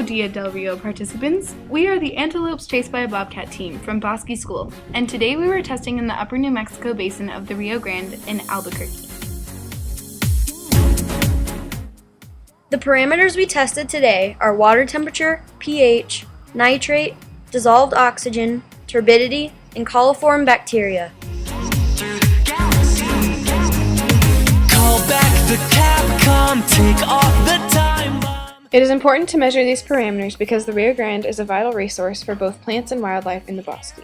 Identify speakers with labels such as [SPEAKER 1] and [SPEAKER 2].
[SPEAKER 1] Hello, Dia del Rio participants. We are the Antelopes Chased by a Bobcat team from Bosque School, and today we were testing in the upper New Mexico basin of the Rio Grande in Albuquerque.
[SPEAKER 2] The parameters we tested today are water temperature, pH, nitrate, dissolved oxygen, turbidity, and coliform bacteria.
[SPEAKER 3] It is important to measure these parameters because the Rio Grande is a vital resource for both plants and wildlife in the Bosque.